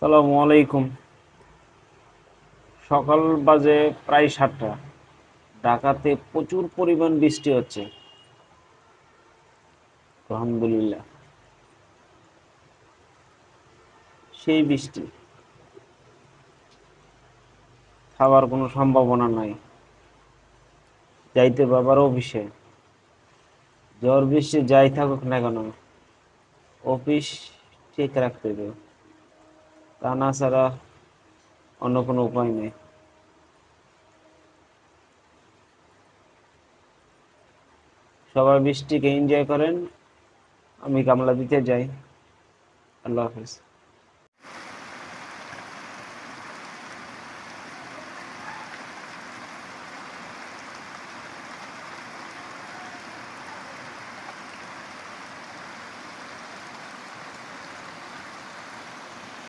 আসসালামু আলাইকুম। সকাল বাজে প্রায় 7টা। ঢাকাতে প্রচুর পরিমাণ বৃষ্টি হচ্ছে। আলহামদুলিল্লাহ, সেই বৃষ্টি খাবার কোনো সম্ভাবনা নাই। যাইতে বাবার অফিসে, ঝড় বৃষ্টি যাই থাকুক না কেন, অফিস ঠিক রাখতে হবে। তা না ছাড়া অন্য কোনো উপায় নেই। সবাই বৃষ্টিকে এনজয় করেন, আমি গামলা দিতে যাই। আল্লাহ হাফেজ।